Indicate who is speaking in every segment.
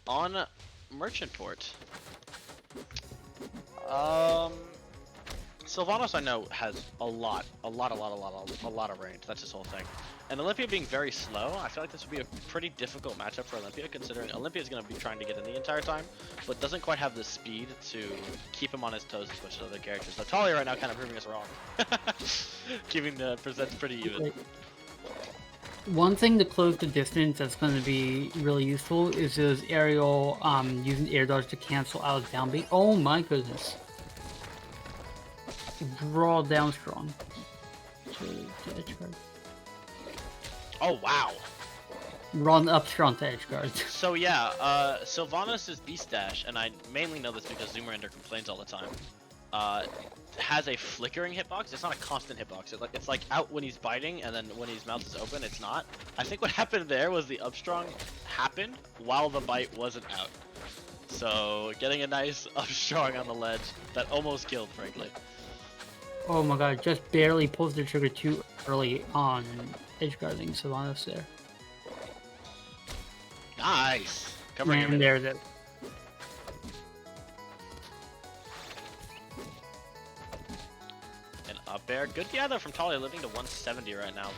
Speaker 1: On Merchant Port, Sylvanos I know has a lot of range. That's his whole thing. And Olympia being very slow, I feel like this would be a pretty difficult matchup for Olympia, considering Olympia is going to be trying to get in the entire time, but doesn't quite have the speed to keep him on his toes as much as other characters. So Talia right now kind of proving us wrong. Keeping the percents pretty even.
Speaker 2: One thing to close the distance that's going to be really useful is his aerial, using air dodge to cancel out down B. Oh my goodness. Draw down strong. To edge guard.
Speaker 1: Oh wow.
Speaker 2: Run up strong to edge guard.
Speaker 1: So yeah, Sylvanos' Beast Dash, and I mainly know this because Zoomerander complains all the time, has a flickering hitbox. It's not a constant hitbox. It's like out when he's biting, and then when his mouth is open, it's not. I think what happened there was the upstrong happened while the bite wasn't out. So getting a nice upstrong on the ledge that almost killed, frankly.
Speaker 2: Oh my god, just barely pulls the trigger too early on edge guarding Sylvanos there.
Speaker 1: Nice! Covering
Speaker 2: and there's it.
Speaker 1: An up air. Good gather from Talia, living to 170 right now.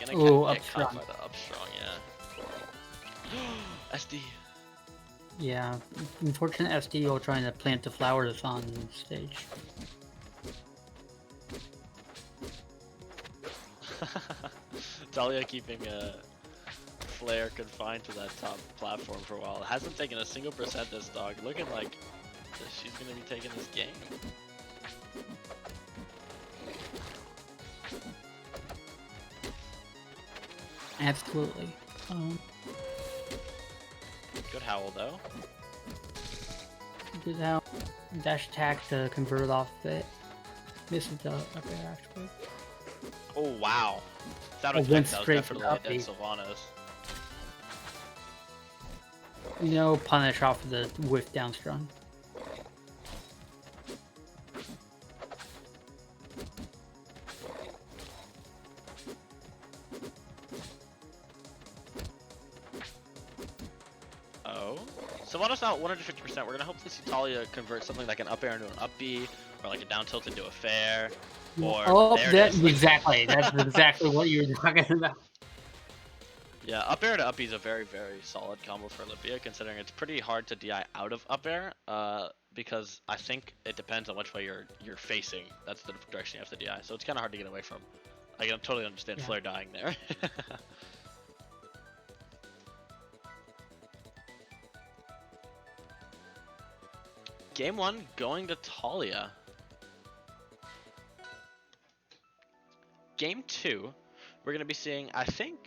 Speaker 1: Gonna get caught by the upstrong, yeah. SD.
Speaker 2: Yeah, unfortunate SD while trying to plant the flowers on stage.
Speaker 1: Talia keeping a flare confined to that top platform for a while. It hasn't taken a single percent this dog. Looking like she's gonna be taking this game.
Speaker 2: Absolutely.
Speaker 1: Good howl though.
Speaker 2: Good howl. Dash attack to convert it off it. Misses the up air actually.
Speaker 1: Oh wow. That was definitely a dead Sylvanos.
Speaker 2: No punish off of the whiff down strong.
Speaker 1: Oh. Sylvanos now at 150%. We're gonna hopefully see Talia convert something like an up air into an up B, or like a down tilt into a fair. Or
Speaker 2: exactly. That's exactly what you were talking about.
Speaker 1: Yeah, up air to up B is a very, very solid combo for Olympia, considering it's pretty hard to DI out of up air, because I think it depends on which way you're facing. That's the direction you have to DI, so it's kind of hard to get away from. I can totally understand Flare dying there. Game 1 going to Talia. Game 2, we're going to be seeing, I think,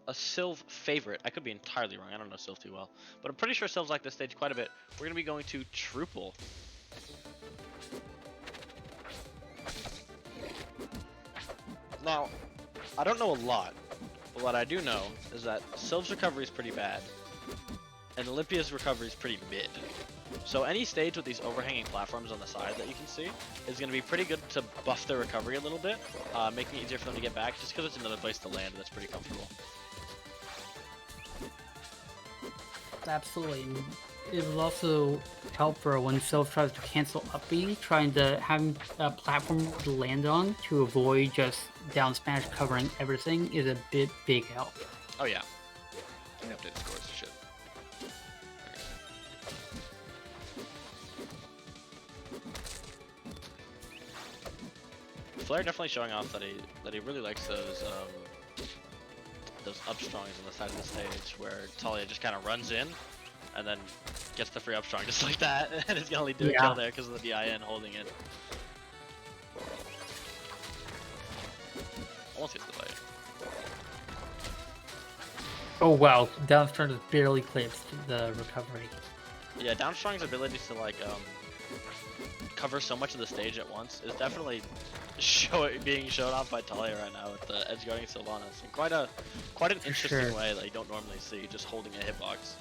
Speaker 1: a Sylv favorite. I could be entirely wrong. I don't know Sylv too well. But I'm pretty sure Sylv's like this stage quite a bit. We're going to be going to Truple. Now, I don't know a lot. But what I do know is that Sylv's recovery is pretty bad. And Olympia's recovery is pretty mid. So any stage with these overhanging platforms on the side that you can see is going to be pretty good to buff their recovery a little bit, making it easier for them to get back, just because it's another place to land that's pretty comfortable.
Speaker 2: Absolutely. It will also help for when Sylv tries to cancel up B, trying to have a platform to land on to avoid just down smash covering everything is a big help.
Speaker 1: Oh yeah. I updated the scores, shit. Flare definitely showing off that he really likes those upstrongs on the side of the stage, where Talia just kind of runs in and then gets the free upstrong just like that, and it's gonna lead to a kill there because of the DIN holding it. Almost gets the bite.
Speaker 2: Oh wow, downstrong just barely clips the recovery.
Speaker 1: Yeah, downstrong's ability to like cover so much of the stage at once is definitely being shown off by Talia right now with the edge guarding Sylvanos in quite an interesting way that you don't normally see, just holding a hitbox.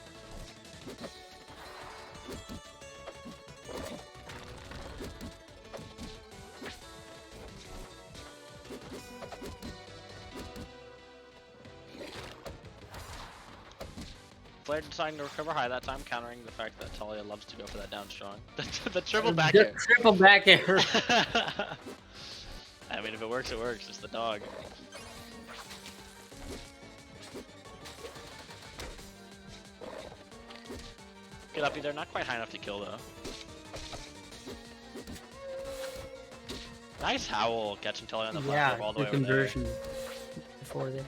Speaker 1: Flair deciding to recover high that time, countering the fact that Talia loves to go for that down strong. The triple back
Speaker 2: The
Speaker 1: air.
Speaker 2: triple back air.
Speaker 1: I mean, if it works, it works. It's the dog. Good uppy there, not quite high enough to kill though. Nice howl catching Talia on the platform all the way over there.
Speaker 2: Conversion before there.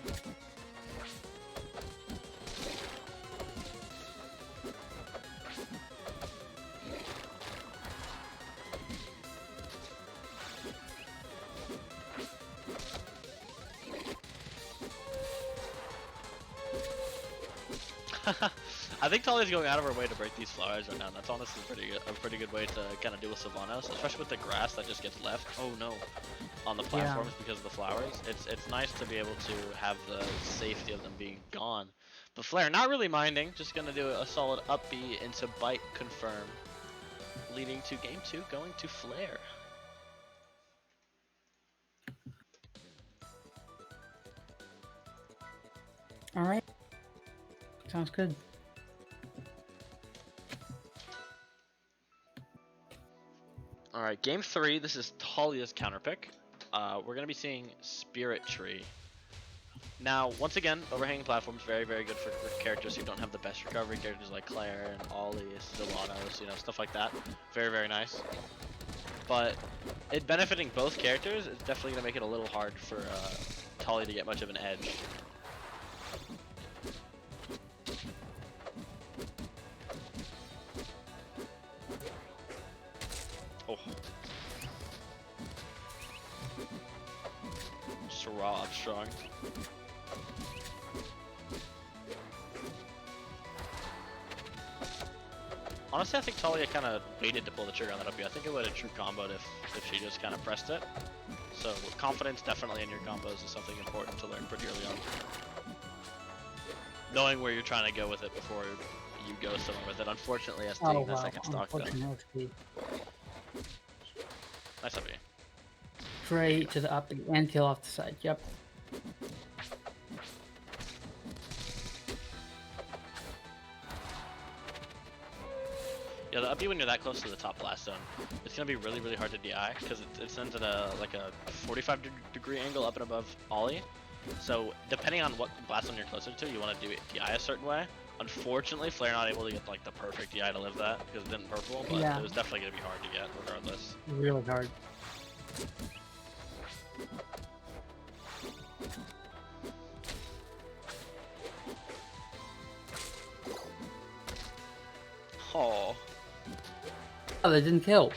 Speaker 1: I think Talia's going out of her way to break these flowers right now. And that's honestly a pretty good way to kind of deal with Sylvanos, especially with the grass that just gets left. Oh no, on the platforms because of the flowers. It's nice to be able to have the safety of them being gone. But Flair not really minding, just gonna do a solid up B into bite confirm, leading to game 2 going to Flair.
Speaker 2: All right, sounds good.
Speaker 1: Alright, game 3, this is Talia's counter pick. We're going to be seeing Spirit Tree. Now, once again, overhanging platforms, very, very good for characters who don't have the best recovery, characters like Claire and Ollie, Sylvanos, you know, stuff like that. Very, very nice. But it benefiting both characters is definitely going to make it a little hard for Talia to get much of an edge. Oh. Just a raw up strong. Honestly, I think Talia kind of waited to pull the trigger on that up B. I think it would have true comboed if she just kind of pressed it. So confidence definitely in your combos is something important to learn pretty early on. Knowing where you're trying to go with it before you go somewhere with it. Unfortunately, as taking that second stock though. Nice up B.
Speaker 2: Straight to the up and kill off the side. Yep.
Speaker 1: Yeah, the up B when you're that close to the top blast zone, it's gonna be really, really hard to DI because it sends at a 45-degree angle up and above Ollie. So depending on what blast zone you're closer to, you want to do it DI a certain way. Unfortunately, Flair not able to get like the perfect DI to live that because it didn't purple, but it was definitely gonna be hard to get regardless.
Speaker 2: Really hard.
Speaker 1: Oh.
Speaker 2: Oh, they didn't kill.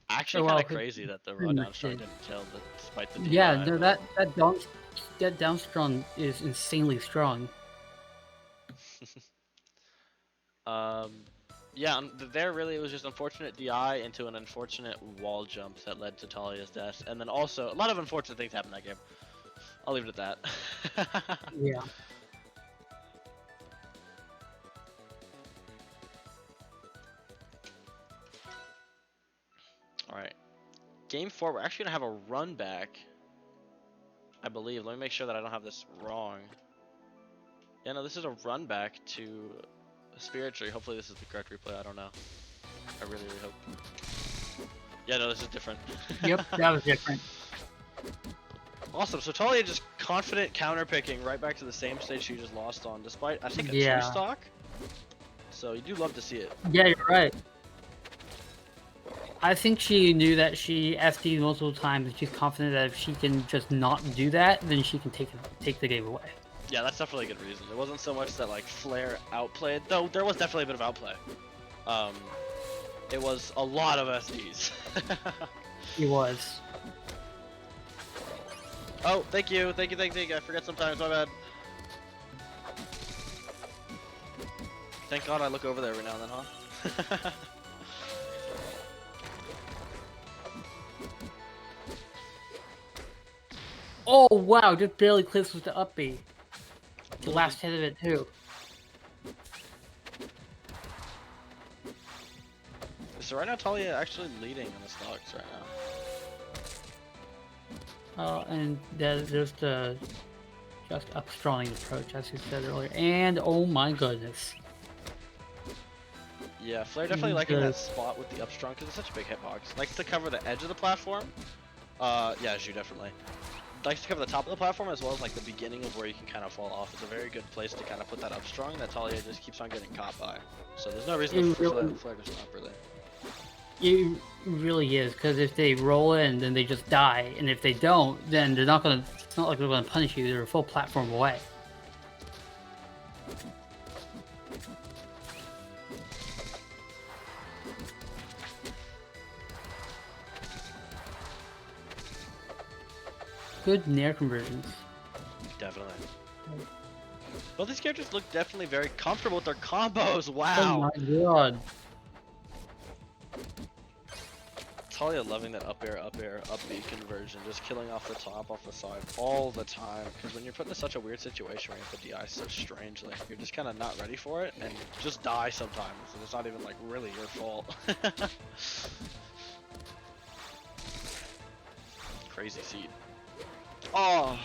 Speaker 1: Actually, kind of crazy that the raw down strong didn't kill despite the DI.
Speaker 2: Yeah, no, that down strong is insanely strong.
Speaker 1: Yeah, there really it was just unfortunate DI into an unfortunate wall jump that led to Talia's death, and then also a lot of unfortunate things happened in that game. I'll leave it at that.
Speaker 2: Yeah.
Speaker 1: Alright. Game 4, we're actually going to have a run back. I believe. Let me make sure that I don't have this wrong. Yeah, no, this is a run back to Spirit Tree. Hopefully this is the correct replay. I don't know. I really, really hope. Yeah, no, this is different.
Speaker 2: Yep, that was different.
Speaker 1: Awesome. So Talia just confident counter picking right back to the same stage she just lost on, despite, I think, a true stock. So you do love to see it.
Speaker 2: Yeah, you're right. I think she knew that she FD'd multiple times, and she's confident that if she can just not do that, then she can take the game away.
Speaker 1: Yeah, that's definitely a good reason. It wasn't so much that like Flair outplayed, though there was definitely a bit of outplay. It was a lot of SDs.
Speaker 2: It was.
Speaker 1: Oh, thank you. I forget sometimes, my bad. Thank God I look over there every now and then, huh?
Speaker 2: Oh wow, just barely clips with the up B. The last hit of it too.
Speaker 1: So right now Talia actually leading in the stocks right now.
Speaker 2: And there's the just upstrong the approach, as you said earlier. And oh my goodness.
Speaker 1: Yeah, Flare definitely liking that spot with the upstrong because it's such a big hitbox. Likes to cover the edge of the platform. Yeah, Zhu definitely. Likes to cover the top of the platform as well as like the beginning of where you can kind of fall off. It's a very good place to kind of put that upstrong that Talia just keeps on getting caught by. So there's no reason for Flare to stop really.
Speaker 2: It really is, because if they roll in, then they just die, and if they don't, then they're not gonna. It's not like they're gonna punish you. They're a full platform away. Good nair conversions.
Speaker 1: Definitely. Well, these characters look definitely very comfortable with their combos.
Speaker 2: Oh
Speaker 1: Wow.
Speaker 2: my god.
Speaker 1: Talia loving that up air, up B conversion, just killing off the top, off the side all the time. Because when you're put in such a weird situation where you put DI so strangely, you're just kind of not ready for it and you just die sometimes. And it's not even like really your fault. Crazy seed. Oh.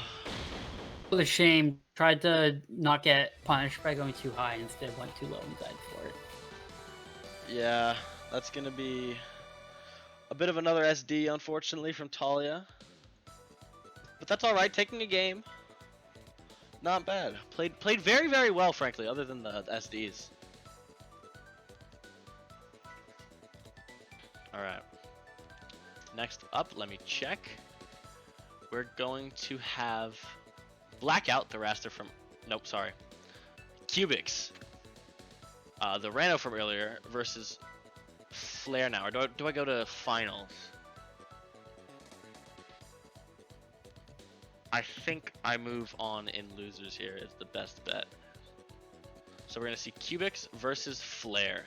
Speaker 2: What a shame. Tried to not get punished by going too high, instead went too low and died for it.
Speaker 1: Yeah, that's gonna be a bit of another SD, unfortunately, from Talia. But that's alright, taking a game. Not bad. Played very, very well, frankly, other than the SDs. Alright. Next up, let me check. We're going to have Blackout, the raster from... Nope, sorry. Cubics. The Rano from earlier versus Flare now. Or do I go to finals? I think I move on in losers here is the best bet. So we're going to see Cubics versus Flare.